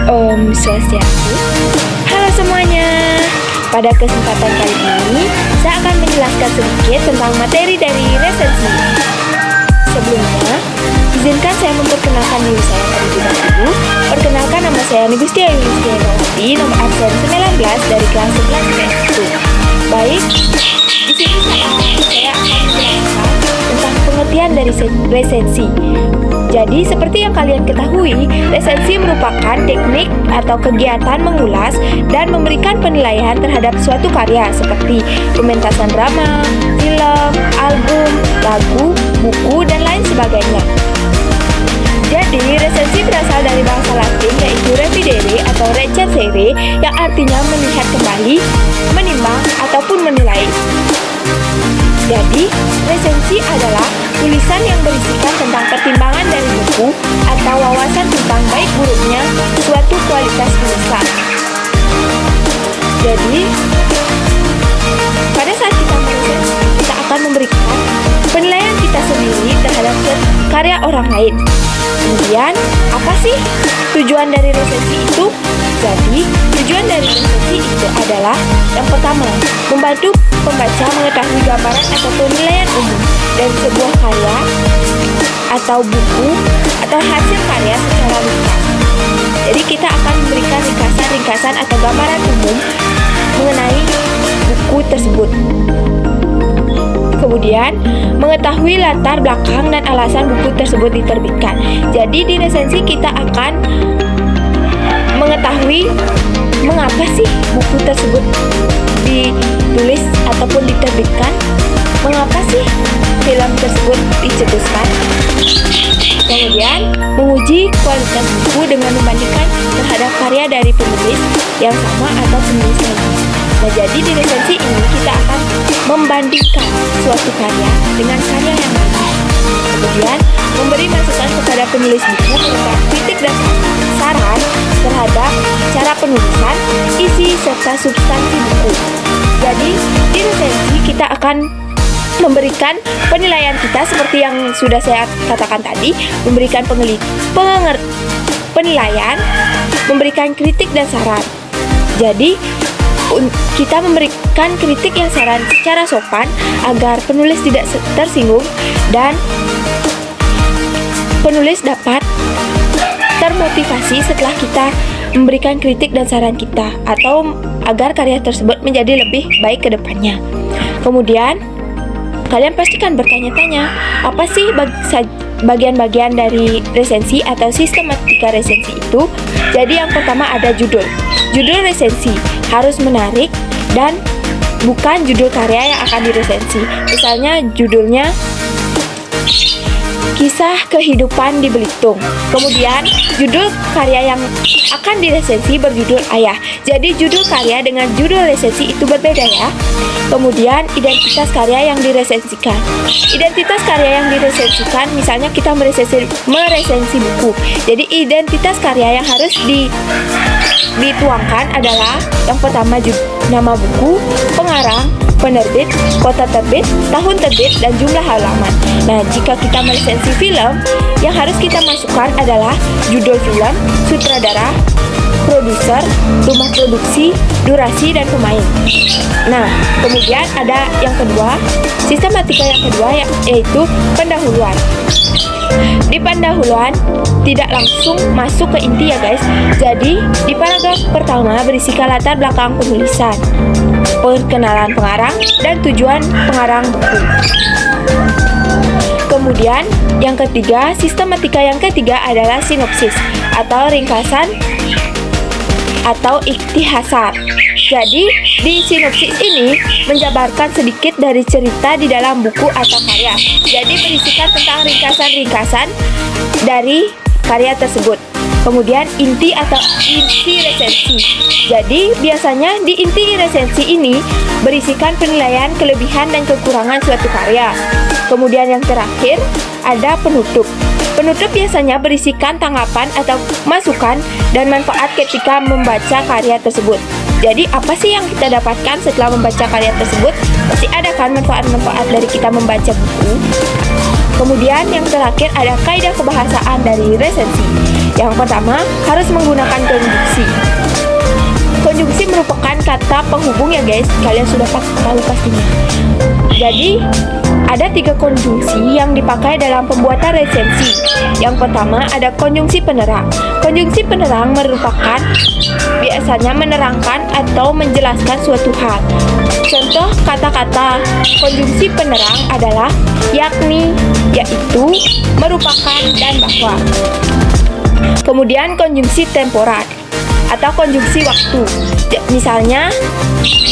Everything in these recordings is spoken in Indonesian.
Om Swastiastu. Halo semuanya. Pada kesempatan kali ini, saya akan menjelaskan sedikit tentang materi dari resensi. Sebelumnya, izinkan saya memperkenalkan diri saya terlebih dahulu. Perkenalkan, nama saya Nigustia Yulistianawati, nomor absen 19 dari kelas 11 PS1. Baik, di sini saya akan menjelaskan tentang pengertian dari resensi. Jadi, seperti yang kalian ketahui, resensi merupakan teknik atau kegiatan mengulas dan memberikan penilaian terhadap suatu karya seperti pementasan drama, film, album, lagu, buku, dan lain sebagainya. Jadi, resensi berasal dari bahasa Latin yaitu revidere atau recensere yang artinya melihat kembali, menimbang, ataupun menilai. Jadi, resensi adalah tulisan yang berisikan tentang pertimbangan dari buku atau wawasan tentang baik buruknya suatu kualitas tulisan. Jadi, pada saat kita meresensi, kita akan memberikan penilaian kita sendiri terhadap karya orang lain. Kemudian, apa sih tujuan dari resensi itu? Jadi, tujuan dari resensi itu adalah yang pertama, membantu pembaca mengetahui gambaran atau penilaian umum dari sebuah karya atau buku atau hasil karya secara ringkas. Jadi, kita akan memberikan ringkasan atau gambaran umum mengenai buku tersebut. Kemudian, mengetahui latar belakang dan alasan buku tersebut diterbitkan. Jadi, di resensi kita akan mengetahui mengapa sih buku tersebut ditulis ataupun diterbitkan, mengapa sih film tersebut dicetuskan. Kemudian, menguji kualitas buku dengan membandingkan terhadap karya dari penulis yang sama atau penulis lain. Nah, jadi di resensi ini kita akan membandingkan suatu karya dengan karya yang lain. Kemudian, memberi masukan kepada penulis buku berupa kritik dan saran terhadap cara penulisan, isi, serta substansi buku. Jadi, di resensi kita akan memberikan penilaian kita seperti yang sudah saya katakan tadi, memberikan penilaian, memberikan kritik dan saran. Jadi, kita memberikan kritik yang saran secara sopan agar penulis tidak tersinggung dan penulis dapat termotivasi setelah kita memberikan kritik dan saran kita, atau agar karya tersebut menjadi lebih baik ke depannya. Kemudian, kalian pastikan bertanya-tanya, apa sih bagian-bagian dari resensi atau sistematika resensi itu? Jadi yang pertama ada judul. Judul resensi harus menarik dan bukan judul karya yang akan diresensi. Misalnya judulnya Kisah Kehidupan di Belitung. Kemudian judul karya yang akan diresensi berjudul Ayah. Jadi judul karya dengan judul resensi itu berbeda ya. Kemudian identitas karya yang diresensikan. Identitas karya yang diresensikan, misalnya kita meresensi buku. Jadi identitas karya yang harus dituangkan adalah yang pertama nama buku, pengarang, penerbit, kota terbit, tahun terbit, dan jumlah halaman. Nah, jika kita meresensi film, yang harus kita masukkan adalah judul film, sutradara, produser, rumah produksi, durasi, dan pemain. Nah, kemudian ada yang kedua, sistematika yang kedua yaitu pendahuluan. Di pendahuluan tidak langsung masuk ke inti ya guys. Jadi di paragraf pertama berisikan latar belakang penulisan, perkenalan pengarang, dan tujuan pengarang buku. Kemudian yang ketiga, sistematika yang ketiga adalah sinopsis atau ringkasan atau ikhtisar. Jadi, di sinopsis ini menjabarkan sedikit dari cerita di dalam buku atau karya. Jadi, berisikan tentang ringkasan-ringkasan dari karya tersebut. Kemudian, inti atau isi resensi. Jadi, biasanya di inti resensi ini berisikan penilaian kelebihan dan kekurangan suatu karya. Kemudian yang terakhir, ada penutup. Penutup biasanya berisikan tanggapan atau masukan dan manfaat ketika membaca karya tersebut. Jadi apa sih yang kita dapatkan setelah membaca karya tersebut? Pasti ada kan manfaat-manfaat dari kita membaca buku. Kemudian yang terakhir ada kaidah kebahasaan dari resensi. Yang pertama, harus menggunakan kata penghubung ya guys. Kalian sudah tahu pastinya. Jadi ada 3 konjungsi yang dipakai dalam pembuatan resensi. Yang pertama ada konjungsi penerang. Konjungsi penerang merupakan biasanya menerangkan atau menjelaskan suatu hal. Contoh kata-kata konjungsi penerang adalah yakni, yaitu, merupakan, dan bahwa. Kemudian konjungsi temporal atau konjungsi waktu. Misalnya,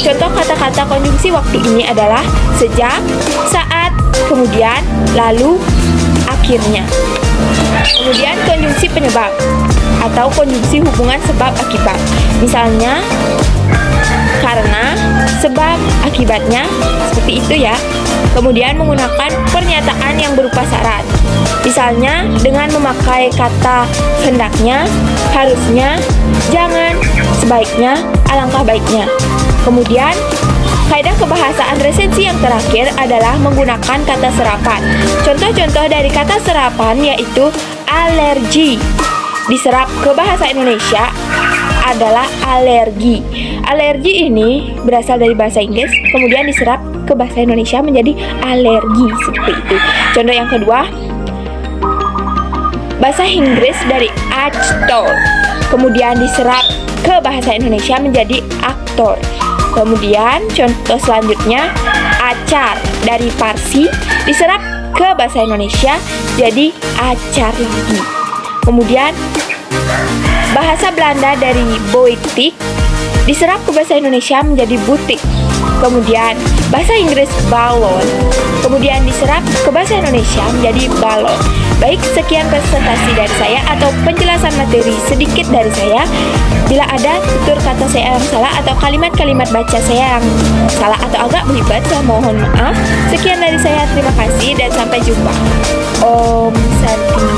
contoh kata-kata konjungsi waktu ini adalah sejak, saat, kemudian, lalu, akhirnya. Kemudian konjungsi penyebab atau konjungsi hubungan sebab akibat. Misalnya, karena, sebab, akibatnya, seperti itu ya. Kemudian menggunakan pernyataan yang berupa syarat. Misalnya dengan memakai kata hendaknya, harusnya, jangan, sebaiknya, alangkah baiknya. Kemudian kaidah kebahasaan resensi yang terakhir adalah menggunakan kata serapan. Contoh-contoh dari kata serapan yaitu alergi. Diserap ke bahasa Indonesia adalah alergi. Alergi ini berasal dari bahasa Inggris, kemudian diserap ke bahasa Indonesia menjadi alergi, seperti itu. Contoh yang kedua, bahasa Inggris dari actor, kemudian diserap ke bahasa Indonesia menjadi aktor. Kemudian contoh selanjutnya, acar dari Parsi diserap ke bahasa Indonesia jadi acar lagi. Kemudian bahasa Belanda dari boetik diserap ke bahasa Indonesia menjadi butik. Kemudian bahasa Inggris balon, kemudian diserap ke bahasa Indonesia menjadi balon. Baik, sekian presentasi dari saya atau penjelasan materi sedikit dari saya. Bila ada tutur kata saya yang salah atau kalimat-kalimat baca saya yang salah atau agak belibet, saya mohon maaf. Sekian dari saya, terima kasih dan sampai jumpa. Om Santi.